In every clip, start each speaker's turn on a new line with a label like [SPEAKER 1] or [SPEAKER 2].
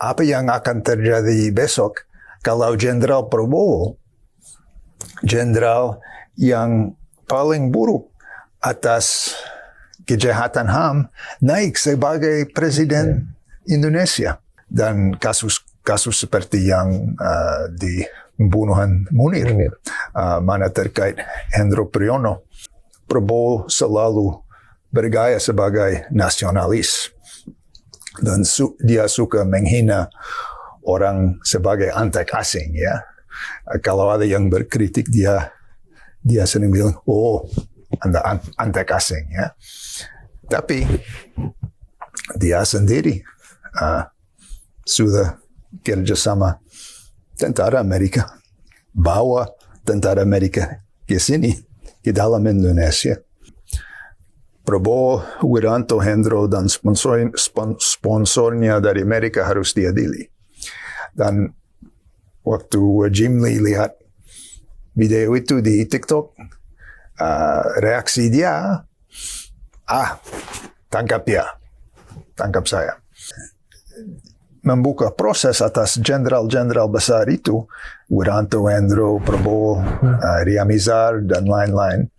[SPEAKER 1] apa yang akan terjadi besok kalau Jenderal Prabowo, jenderal yang paling buruk atas kejahatan HAM, naik sebagai presiden Indonesia. Dan kasus seperti yang di pembunuhan Munir, mana terkait Hendro Priyono, Prabowo selalu bergaya sebagai nasionalis. Dan dia suka menghina orang sebagai antek asing, ya. Kalau ada yang berkritik dia sering bilang, oh, Anda antek asing, ya. Tapi dia sendiri sudah kerjasama tentara Amerika, bawa tentara Amerika ke sini, ke dalam Indonesia. Prabowo, Wiranto, Hendro, dan sponsornya dari Amerika harus diadili. Dan waktu Jim Lee lihat video itu di TikTok, reaksi dia, tangkap saya. Membuka proses atas jenderal-jenderal besar itu, Wiranto, Hendro, Prabowo, Ria Mizar, dan lain-lain.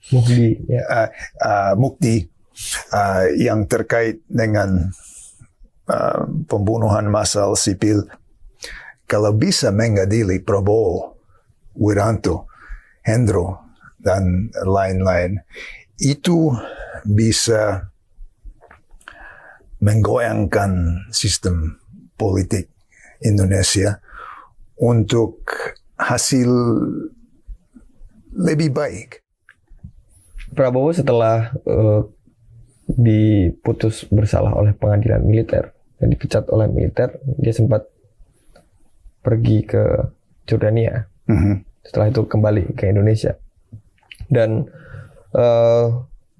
[SPEAKER 1] Mukti yang terkait dengan pembunuhan massal sipil. Kalau bisa mengadili Prabowo, Wiranto, Hendro, dan lain-lain, itu bisa menggoyangkan sistem politik Indonesia untuk hasil lebih baik.
[SPEAKER 2] Prabowo setelah diputus bersalah oleh pengadilan militer dan dipecat oleh militer, dia sempat pergi ke Jordania. Setelah itu kembali ke Indonesia. Dan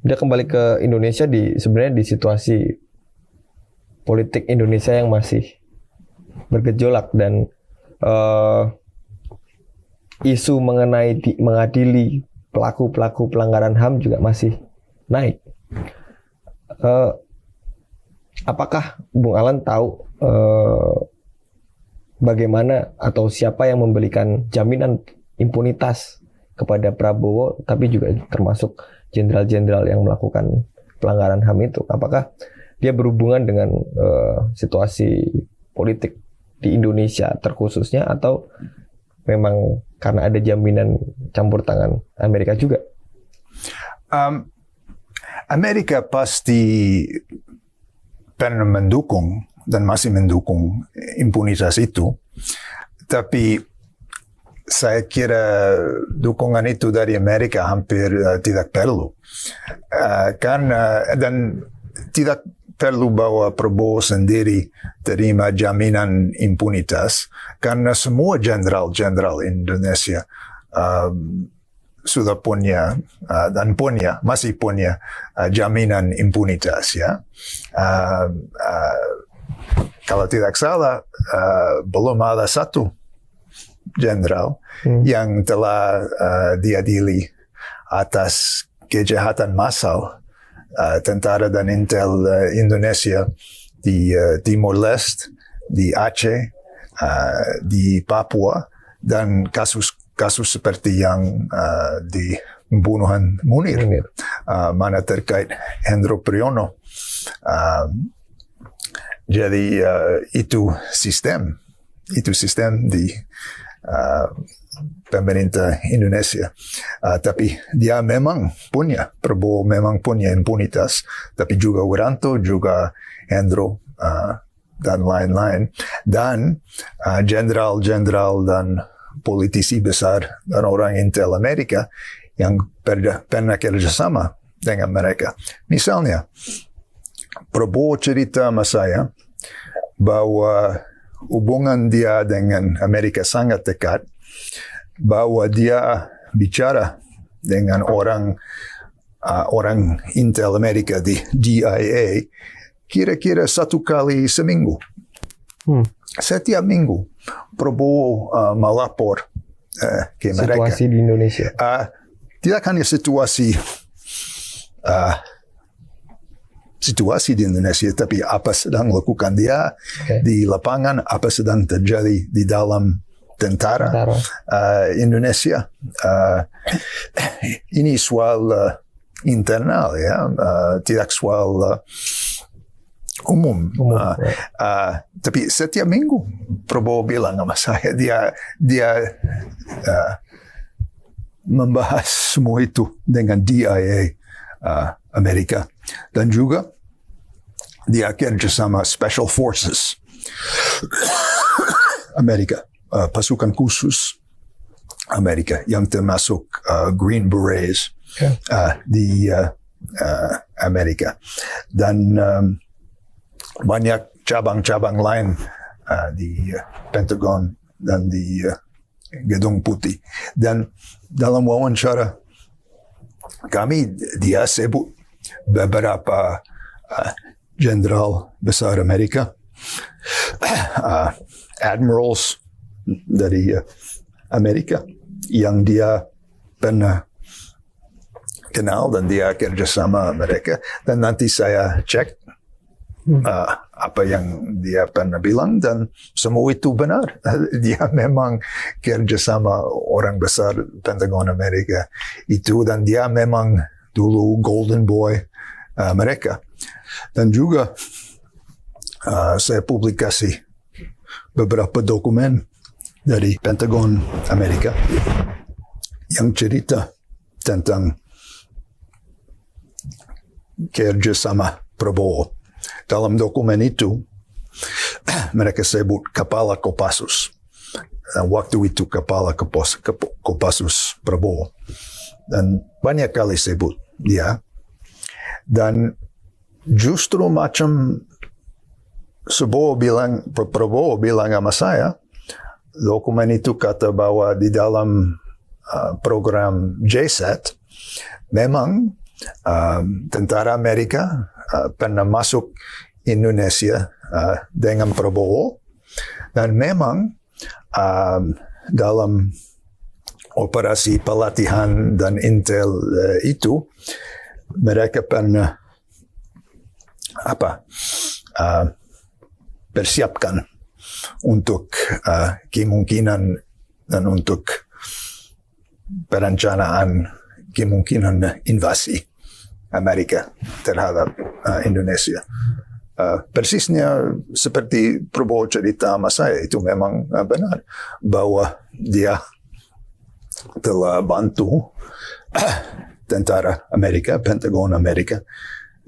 [SPEAKER 2] dia kembali ke Indonesia sebenarnya di situasi politik Indonesia yang masih bergejolak, dan isu mengenai mengadili pelaku-pelaku pelanggaran HAM juga masih naik. Apakah Bung Alan tahu bagaimana atau siapa yang memberikan jaminan impunitas kepada Prabowo, tapi juga termasuk jenderal-jenderal yang melakukan pelanggaran HAM itu? Apakah dia berhubungan dengan situasi politik di Indonesia terkhususnya, atau memang karena ada jaminan campur tangan Amerika juga?
[SPEAKER 1] Amerika pasti pernah mendukung dan masih mendukung impunitas itu, tapi saya kira dukungan itu dari Amerika hampir tidak perlu, karena dan tidak perlu bahwa Prabowo sendiri terima jaminan impunitas, karena semua jenderal-jenderal Indonesia sudah punya dan masih punya jaminan impunitas, ya. Kalau tidak salah, belum ada satu jenderal yang telah diadili atas kejahatan massal tentara dan intel Indonesia di Timor Leste, di Aceh, di Papua, dan kasus seperti yang di pembunuhan Munir, mana terkait Hendro Priyono. Jadi itu sistem di pemerintah Indonesia. Tapi dia Prabowo memang punya impunitas, tapi juga Wiranto, juga Hendro, dan lain-lain. Dan jenderal-jenderal dan politisi besar dan orang intel Amerika yang pernah kerjasama dengan mereka. Misalnya, Prabowo cerita sama saya bahwa hubungan dia dengan Amerika sangat dekat, bahwa dia bicara dengan orang intel Amerika di DIA kira-kira 1 kali seminggu. Setiap minggu Prabowo melapor ke mereka.
[SPEAKER 2] Situasi di Indonesia.
[SPEAKER 1] Tidak hanya situasi situasi di Indonesia, tapi apa sedang lakukan dia di lapangan, apa sedang terjadi di dalam tentara Indonesia. Ini soal internal ya, tidak soal umum. Tapi setiap minggu Prabowo bilang sama saya, dia membahas semua itu dengan DIA Amerika, dan juga dia kerja sama Special Forces Amerika, pasukan khusus Amerika yang termasuk Green Berets di Amerika, dan banyak cabang-cabang lain di Pentagon dan di Gedung Putih. Dan dalam wawancara kami, dia sebut beberapa jenderal besar Amerika, admirals dari Amerika yang dia pernah kenal dan dia kerjasama mereka. Dan nanti saya cek apa yang dia pernah bilang, dan semua itu benar. Dia memang kerjasama orang besar Pentagon Amerika itu, dan dia memang dulu golden boy mereka. Dan juga saya publikasi beberapa dokumen dari Pentagon Amerika yang cerita tentang kerjasama Prabowo. Dalam dokumen itu, mereka sebut Kepala Kopassus. Dan waktu itu Kepala Kopassus Prabowo. Dan banyak kali sebut dia. Dan justru macam Prabowo bilang sama saya, dokumen itu kata bahwa di dalam program JSAT, memang tentara Amerika pernah masuk Indonesia dengan Prabowo, dan memang dalam operasi pelatihan dan intel itu mereka pernah persiapkan untuk kemungkinan dan untuk perencanaan kemungkinan invasi Amerika terhadap Indonesia. Persisnya seperti Prabowo cerita sama saya, itu memang benar bahwa dia telah bantu tentara Amerika, Pentagon Amerika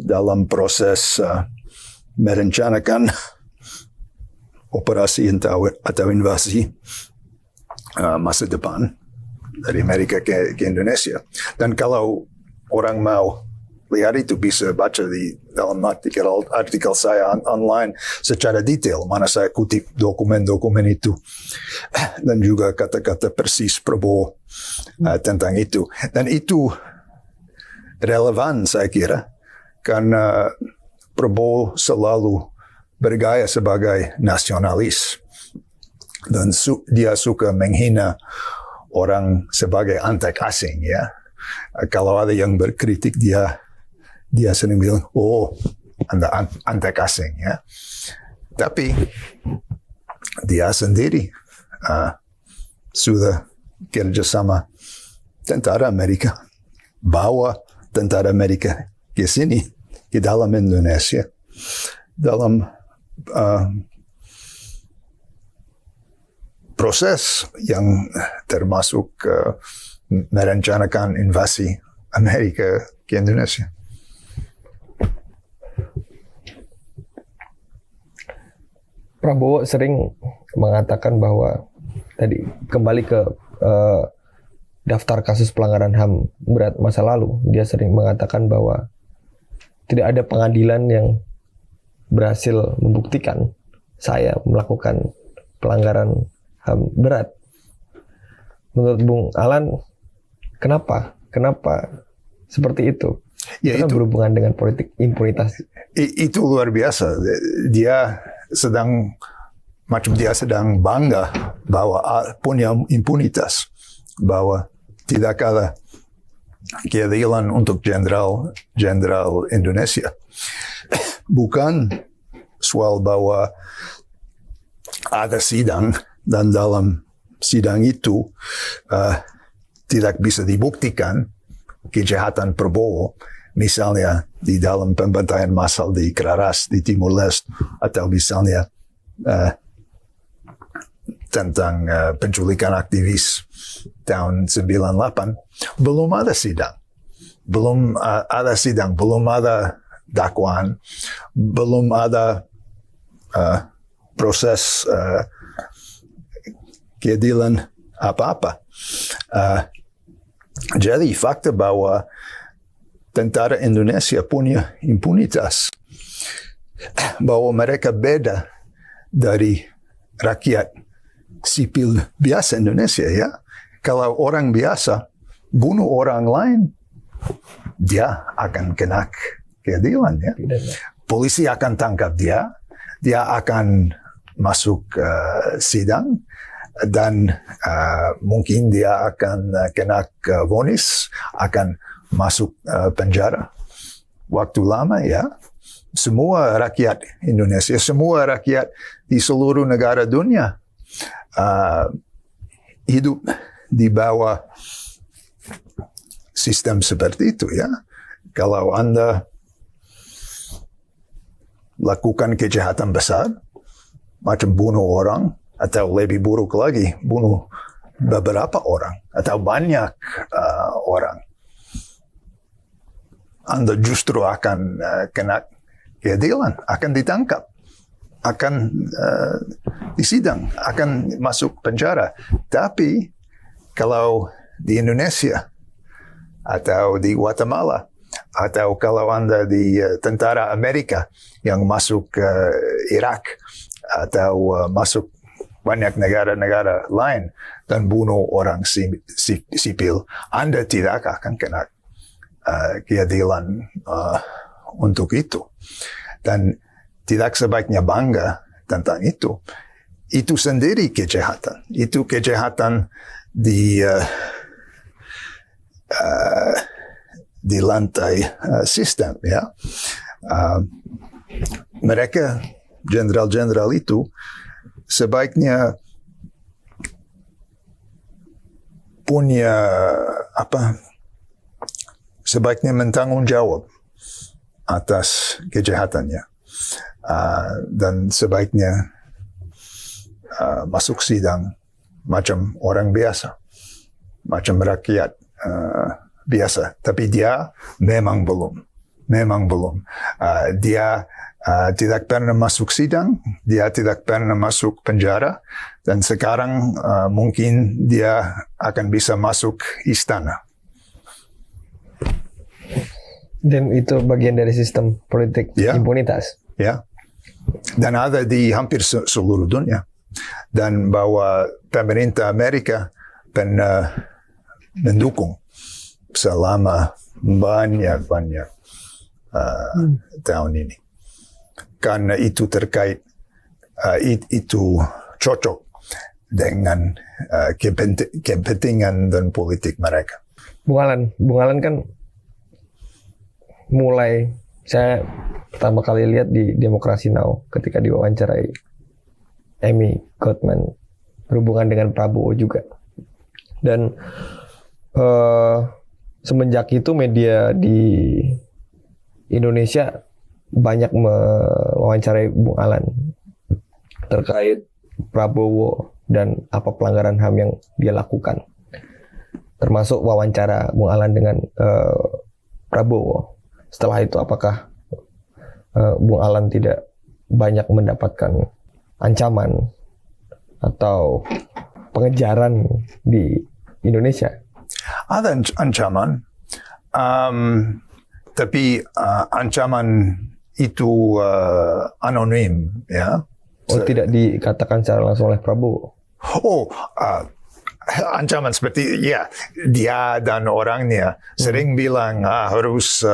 [SPEAKER 1] dalam proses merencanakan operasi atau invasi masa depan dari Amerika ke Indonesia. Dan kalau orang mau lihat itu, bisa baca di dalam artikel saya online secara detail, mana saya kutip dokumen-dokumen itu dan juga kata-kata persis Prabowo tentang itu. Dan itu relevan saya kira, karena Prabowo selalu bergaya sebagai nasionalis, dan dia suka menghina orang sebagai antek asing ya. Kalau ada yang berkritik dia sering bilang, oh, Anda antek asing ya. Tapi dia sendiri sudah kerjasama tentara Amerika, bawa tentara Amerika ke sini, ke dalam Indonesia, dalam proses yang termasuk merencanakan invasi Amerika ke Indonesia.
[SPEAKER 2] Prabowo sering mengatakan bahwa tadi kembali ke daftar kasus pelanggaran HAM berat masa lalu, dia sering mengatakan bahwa tidak ada pengadilan yang berhasil membuktikan saya melakukan pelanggaran HAM berat. Menurut Bung Alan, kenapa seperti itu?
[SPEAKER 1] Ya,
[SPEAKER 2] itu berhubungan dengan politik impunitas.
[SPEAKER 1] Itu luar biasa. Dia sedang bangga bahwa punya impunitas, bahwa tidak ada keadilan untuk jenderal Indonesia. bukan soal bahwa ada sidang dan dalam sidang itu tidak bisa dibuktikan kejahatan Prabowo, misalnya di dalam pembantaian massal di Kararas di Timur Leste, atau misalnya tentang penculikan aktivis tahun 98, belum ada sidang. Belum ada sidang, belum ada dakwaan, belum ada proses keadilan apa-apa. Jadi fakta bahwa tentara Indonesia punya impunitas, bahwa mereka beda dari rakyat sipil biasa Indonesia, ya. Kalau orang biasa bunuh orang lain, dia akan kena keadilan, ya. Polisi akan tangkap dia akan masuk sidang, dan mungkin dia akan kena vonis, akan masuk penjara waktu lama, ya. Semua rakyat Indonesia, semua rakyat di seluruh negara dunia hidup di bawah sistem seperti itu, ya. Kalau Anda lakukan kejahatan besar, macam bunuh orang, atau lebih buruk lagi, bunuh beberapa orang, atau banyak orang, Anda justru akan kena keadilan, akan ditangkap, akan disidang, akan masuk penjara. Tapi kalau di Indonesia atau di Guatemala, atau kalau Anda di tentara Amerika yang masuk ke Irak atau masuk banyak negara-negara lain dan bunuh orang sipil, Anda tidak akan kena keadilan untuk itu. Dan tidak sebaiknya bangga tentang itu. Itu sendiri kejahatan. Itu kejahatan di lantai sistem, ya. Mereka jenderal-jenderal itu sebaiknya punya sebaiknya bertanggung jawab atas kejahatannya, dan sebaiknya masuk sidang macam orang biasa, macam rakyat biasa. Tapi dia memang belum. Dia tidak pernah masuk sidang, dia tidak pernah masuk penjara, dan sekarang mungkin dia akan bisa masuk istana.
[SPEAKER 2] Dan itu bagian dari sistem politik impunitas.
[SPEAKER 1] Ya, dan ada di hampir seluruh dunia. Dan bahwa pemerintah Amerika pernah mendukung selama banyak tahun ini. Karena itu terkait, itu cocok dengan kepentingan dan politik mereka.
[SPEAKER 2] Bung Alan kan mulai, saya pertama kali lihat di Demokrasi Now ketika diwawancarai Amy Gottman berhubungan dengan Prabowo juga. Dan semenjak itu media di Indonesia banyak mewawancarai Bung Alan terkait Prabowo dan apa pelanggaran HAM yang dia lakukan. Termasuk wawancara Bung Alan dengan Prabowo. Setelah itu apakah Bung Alan tidak banyak mendapatkan ancaman atau pengejaran di Indonesia?
[SPEAKER 1] Ada ancaman, tapi ancaman itu anonim, ya.
[SPEAKER 2] Oh, tidak dikatakan secara langsung oleh Prabowo?
[SPEAKER 1] Ancaman seperti, ya, dia dan orangnya sering bilang harus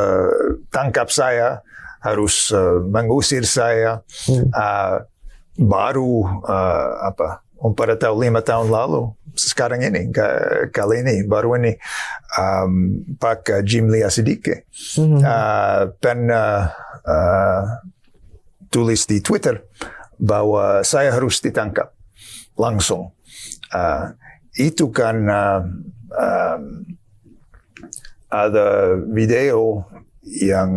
[SPEAKER 1] tangkap saya, harus mengusir saya. Baru pada tahun 5 tahun lalu, sekarang ini, kali ini, baru ini, Pak Jimli Asidike pernah tulis di Twitter bahwa saya harus ditangkap langsung. Itu karena ada video yang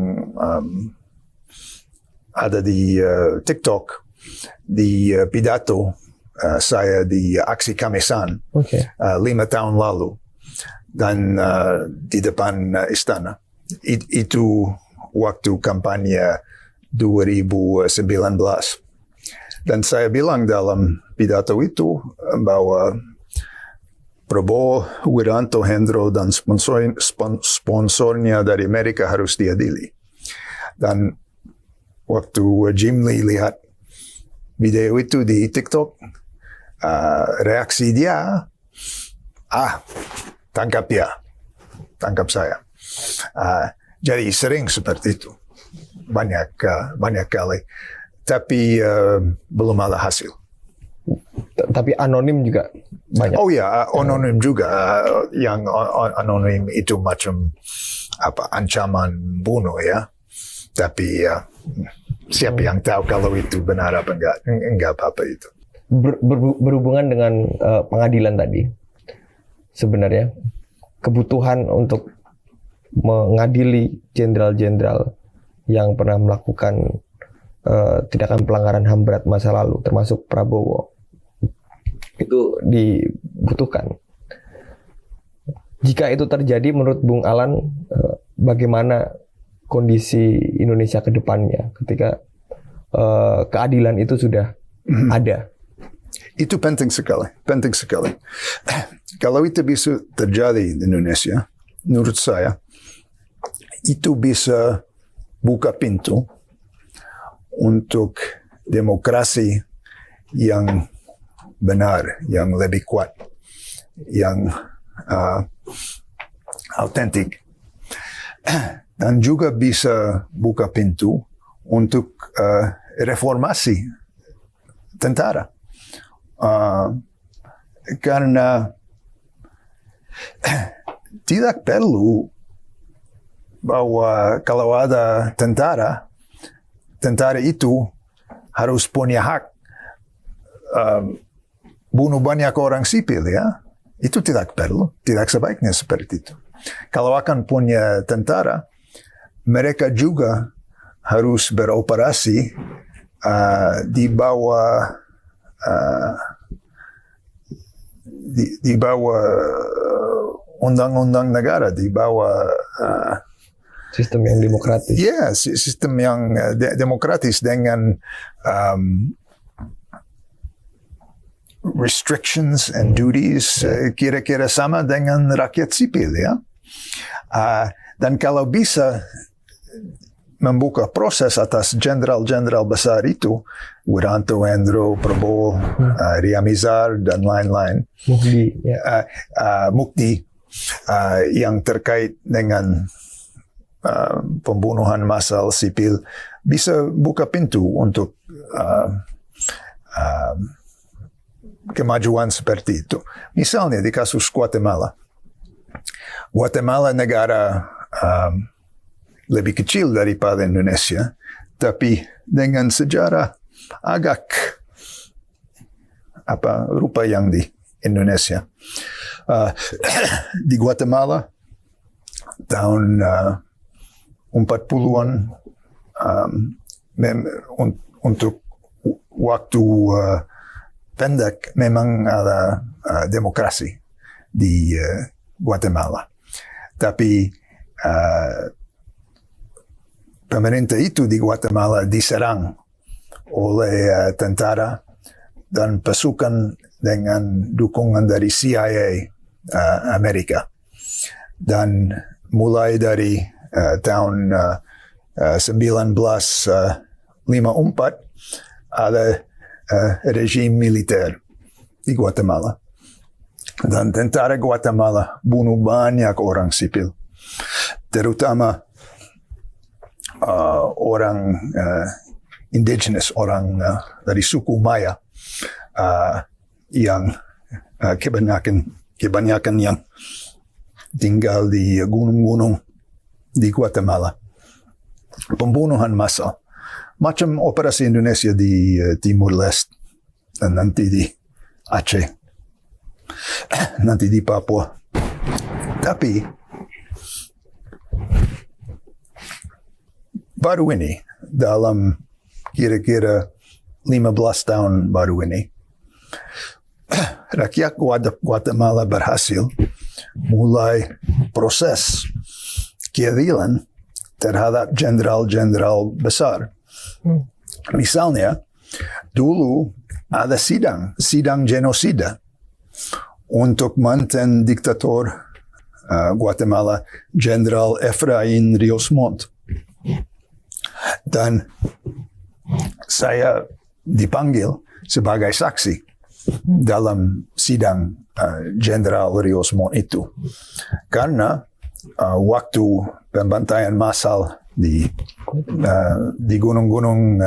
[SPEAKER 1] ada di TikTok di pidato saya di aksi Kamisan 5 tahun lalu dan di depan istana. Itu waktu kampanye 2019. Dan saya bilang dalam pidato itu bahwa Prabowo, Wiranto, Hendro, dan sponsornya dari Amerika harus diadili. Dan waktu Jim Lee lihat video itu di TikTok, reaksi dia, tangkap dia, tangkap saya. Jadi sering seperti itu, banyak kali, tapi belum ada hasil.
[SPEAKER 2] Tapi anonim juga banyak.
[SPEAKER 1] Oh ya, anonim juga. Yang anonim itu macam ancaman bunuh ya. Tapi siapa yang tahu kalau itu benar apa enggak apa-apa itu.
[SPEAKER 2] Berhubungan dengan pengadilan tadi, sebenarnya kebutuhan untuk mengadili jenderal-jenderal yang pernah melakukan tindakan pelanggaran HAM berat masa lalu, termasuk Prabowo, itu dibutuhkan. Jika itu terjadi, menurut Bung Alan, bagaimana kondisi Indonesia ke depannya ketika keadilan itu sudah ada?
[SPEAKER 1] Itu penting sekali, penting sekali. Kalau itu bisa terjadi di Indonesia, menurut saya, itu bisa buka pintu untuk demokrasi yang benar, yang lebih kuat, yang autentik. Dan juga bisa buka pintu untuk reformasi tentara. Karena tidak perlu bahwa kalau ada tentara itu harus punya hak bunuh banyak orang sipil ya. Itu tidak perlu, tidak sebaiknya seperti itu. Kalau akan punya tentara, mereka juga harus beroperasi di bawah undang-undang negara, di bawah
[SPEAKER 2] sistem yang demokratis.
[SPEAKER 1] Ya, sistem yang demokratis dengan restrictions and duties kira-kira sama dengan rakyat sipil ya. Dan kalau bisa membuka proses atas jenderal-jenderal besar itu, Wiranto, Hendro, Prabowo, Riamizar, dan lain-lain. Mukti yang terkait dengan pembunuhan massal sipil bisa buka pintu untuk kemajuan seperti itu. Misalnya di kasus Guatemala. Guatemala negara lebih kecil daripada Indonesia, tapi dengan sejarah agak rupa yang di Indonesia. Di Guatemala tahun 40-an untuk waktu pendek memang ada demokrasi di Guatemala. Tapi pemerintah itu di Guatemala diserang oleh tentara dan pasukan dengan dukungan dari CIA Amerika. Dan mulai dari tahun 1954 ada rejim militer di Guatemala. Dan tentara Guatemala bunuh banyak orang sipil, terutama orang indigenous, orang dari suku Maya, yang kebanyakan yang tinggal di gunung-gunung di Guatemala. Pembunuhan massal macam operasi Indonesia di Timur Leste dan nanti di Aceh, nanti di Papua. Tapi baru ini, dalam kira-kira 15 tahun baru ini, rakyat Guatemala berhasil mulai proses keadilan terhadap jenderal-jenderal besar. Misalnya, dulu ada sidang genosida untuk mantan diktator Guatemala, Jenderal Efraín Ríos Montt. Dan saya dipanggil sebagai saksi dalam sidang Jenderal Ríos Montt itu. Karena waktu pembantaian massal di gunung-gunung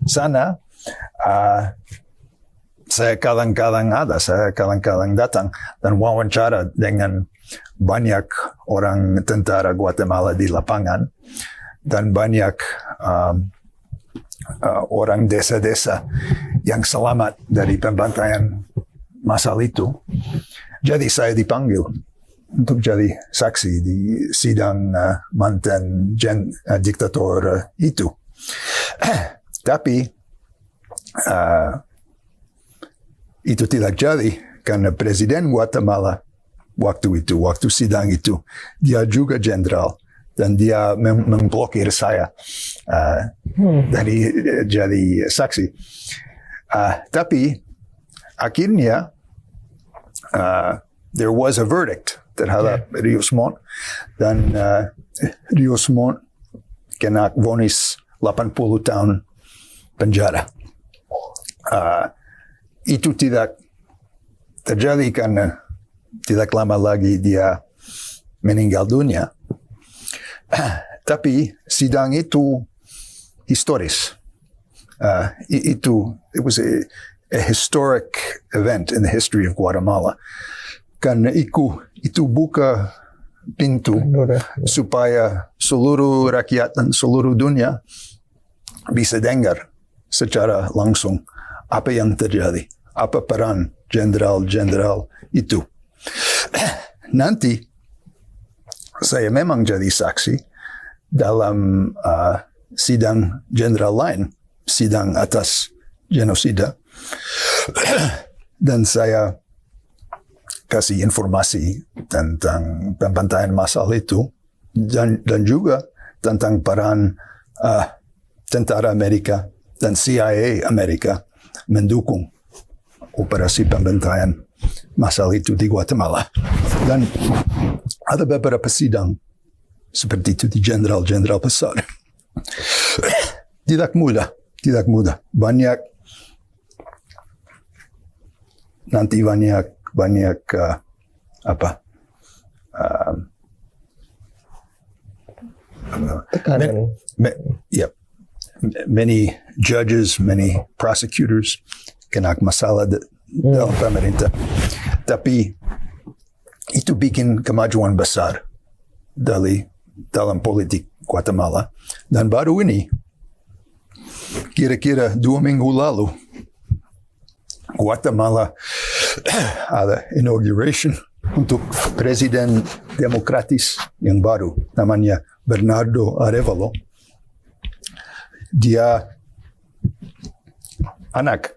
[SPEAKER 1] sana, saya kadang-kadang datang dan wawancara dengan banyak orang tentara Guatemala di lapangan dan banyak orang desa-desa yang selamat dari pembantaian massal itu. Jadi saya dipanggil untuk jadi saksi di sidang mantan diktator itu. Tapi itu tidak jadi karena Presiden Guatemala waktu sidang itu, dia juga jenderal dan dia memblokir saya dari jadi saksi. Tapi akhirnya there was a verdict terhadap Ríos Montt dan Ríos Montt kena vonis 80 tahun penjara. Itu tidak terjadi karena tidak lama lagi dia meninggal dunia. Tapi sidang itu historis. It was a historic event in the history of Guatemala. Karena itu buka pintu supaya seluruh rakyat dan seluruh dunia bisa dengar secara langsung apa yang terjadi, apa peran jenderal-jenderal itu. Nanti saya memang jadi saksi dalam sidang jenderal lain, sidang atas genosida, dan saya kasih informasi tentang pembantaian massal itu dan juga tentang peran tentara Amerika dan CIA Amerika mendukung operasi pembantaian massal itu di Guatemala. Dan ada beberapa sidang seperti itu di jenderal-jenderal besar. Tidak mudah. Banyak
[SPEAKER 2] tekanan.
[SPEAKER 1] Many judges, many prosecutors kena masalah dalam pemerintah. Tapi itu bikin kemajuan besar dalam politik Guatemala. Dan baru ini, kira-kira 2 minggu lalu, Guatemala ada inauguration untuk presiden demokratis yang baru, namanya Bernardo Arevalo. Dia anak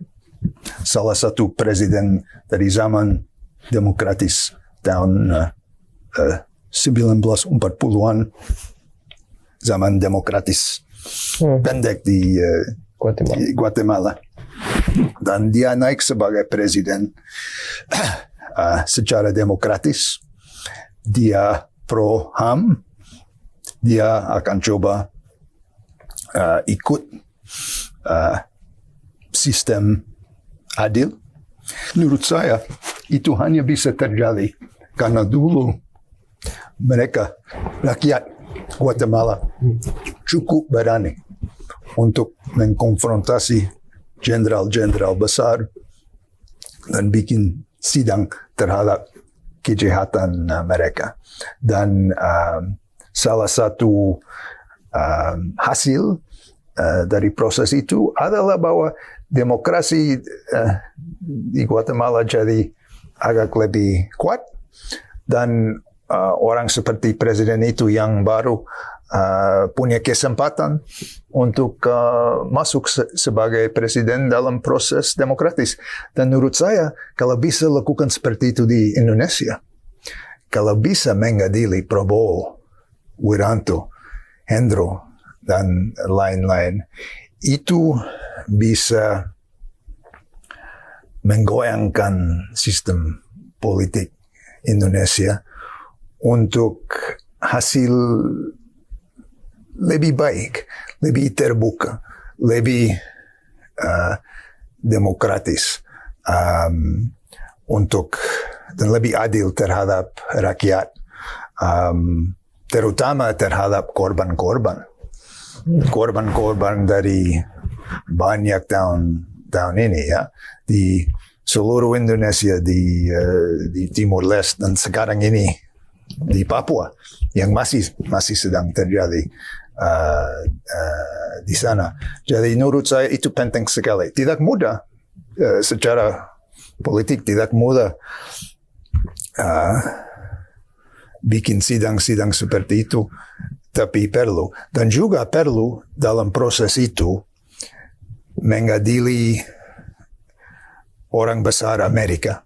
[SPEAKER 1] salah satu presiden dari zaman demokratis tahun 1940-an, zaman demokratis pendek di Guatemala. Dan dia naik sebagai presiden secara demokratis. Dia pro HAM. Dia akan coba ikut sistem adil. Menurut saya itu hanya bisa terjadi karena dulu mereka, rakyat Guatemala, cukup berani untuk mengkonfrontasi jenderal-jenderal besar dan bikin sidang terhadap kejahatan mereka. Dan salah satu hasil dari proses itu adalah bahwa demokrasi di Guatemala jadi agak lebih kuat dan orang seperti presiden itu yang baru punya kesempatan untuk masuk sebagai presiden dalam proses demokratis. Dan menurut saya, kalau bisa lakukan seperti itu di Indonesia, kalau bisa mengadili Prabowo, Wiranto, Hendro, dan lain-lain, itu bisa menggoyangkan sistem politik Indonesia untuk hasil lebih baik, lebih terbuka, lebih demokratis, dan lebih adil terhadap rakyat, terutama terhadap korban-korban dari banyak tahun ini, ya, di seluruh Indonesia, di Timur Leste, dan sekarang ini di Papua yang masih sedang terjadi di sana. Jadi menurut saya itu penting sekali. Tidak mudah secara politik, tidak mudah bikin sidang-sidang seperti itu, tapi perlu. Dan juga perlu dalam proses itu mengadili orang besar Amerika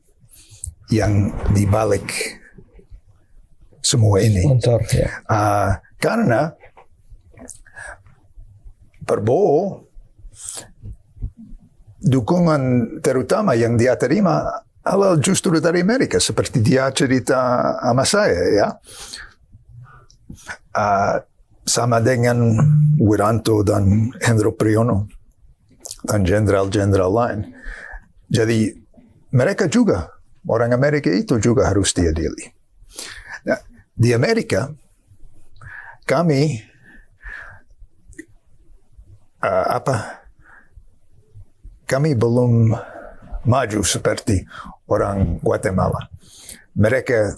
[SPEAKER 1] yang dibalik semua ini.
[SPEAKER 2] Sponsor, ya.
[SPEAKER 1] Karena Prabowo, dukungan terutama yang dia terima adalah justru dari Amerika, seperti dia cerita sama saya, ya. Sama dengan Wiranto dan Hendro Priyono dan jenderal-jenderal lain. Jadi mereka juga, orang Amerika itu juga harus diadili. Nah, di Amerika, kami belum maju seperti orang Guatemala. Mereka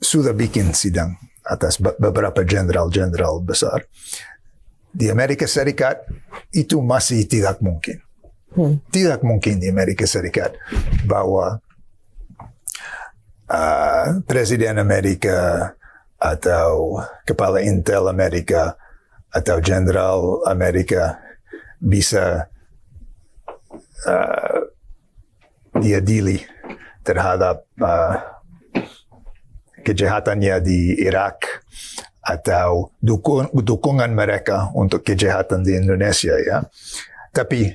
[SPEAKER 1] sudah bikin sidang atas beberapa jenderal-jenderal besar. Di Amerika Serikat itu masih tidak mungkin. Tidak mungkin di Amerika Serikat bahwa Presiden Amerika atau Kepala Intel Amerika atau Jenderal Amerika bisa diadili terhadap kejahatannya di Irak atau dukungan mereka untuk kejahatan di Indonesia, ya. Tapi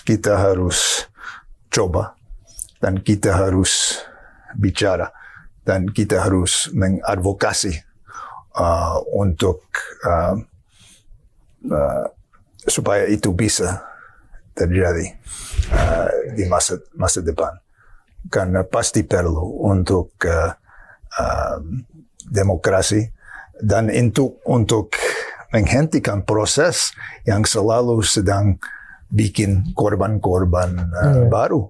[SPEAKER 1] kita harus coba, dan kita harus bicara, dan kita harus mengadvokasi untuk supaya itu bisa terjadi di masa depan. Karena pasti perlu untuk demokrasi dan untuk menghentikan proses yang selalu sedang bikin korban-korban baru.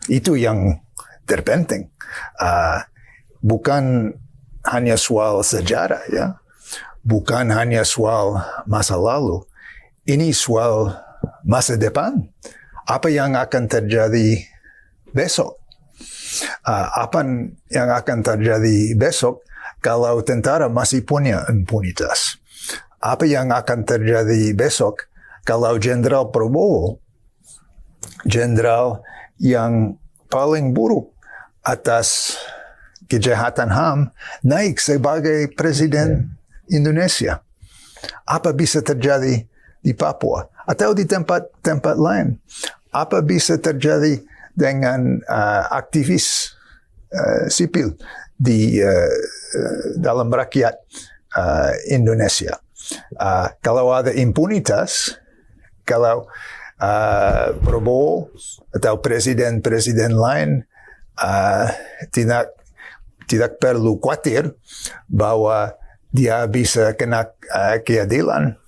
[SPEAKER 1] Itu yang terpenting. Bukan hanya soal sejarah, ya. Bukan hanya soal masa lalu. Ini soal masa depan. Apa yang akan terjadi besok? Apa yang akan terjadi besok kalau tentara masih punya impunitas? Apa yang akan terjadi besok kalau Jenderal Prabowo, jenderal yang paling buruk atas kejahatan HAM, naik sebagai presiden Indonesia? Apa bisa terjadi di Papua atau di tempat lain? Apa bisa terjadi dengan aktivis sipil di dalam rakyat Indonesia? Kalau ada impunitas, kalau Prabowo atau presiden-presiden lain tidak perlu khawatir bahwa dia bisa kena keadilan,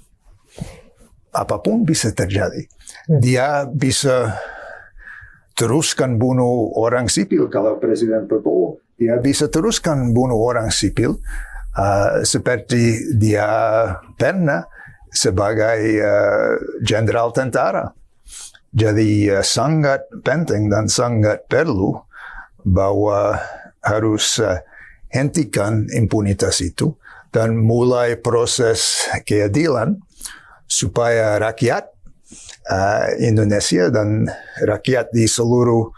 [SPEAKER 1] apapun bisa terjadi. Dia bisa teruskan bunuh orang sipil. Kalau Presiden Prabowo, dia bisa teruskan bunuh orang sipil seperti dia pernah sebagai jenderal tentara. Jadi sangat penting dan sangat perlu bahwa harus hentikan impunitas itu dan mulai proses keadilan supaya rakyat Indonesia dan rakyat di seluruh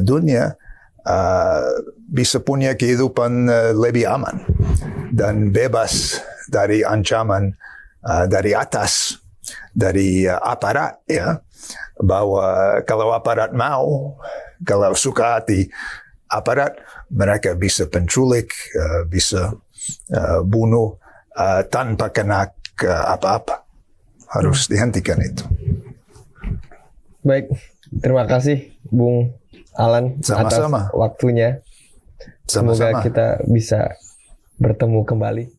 [SPEAKER 1] dunia bisa punya kehidupan lebih aman dan bebas dari ancaman dari atas, dari aparat, ya, bahwa kalau aparat mau, kalau suka hati aparat, mereka bisa penculik, bisa bunuh tanpa kena apa-apa. Harus dihentikan itu.
[SPEAKER 2] Baik, terima kasih Bung Alan
[SPEAKER 1] Sama-sama.
[SPEAKER 2] atas waktunya. Semoga
[SPEAKER 1] Sama-sama.
[SPEAKER 2] kita bisa bertemu kembali.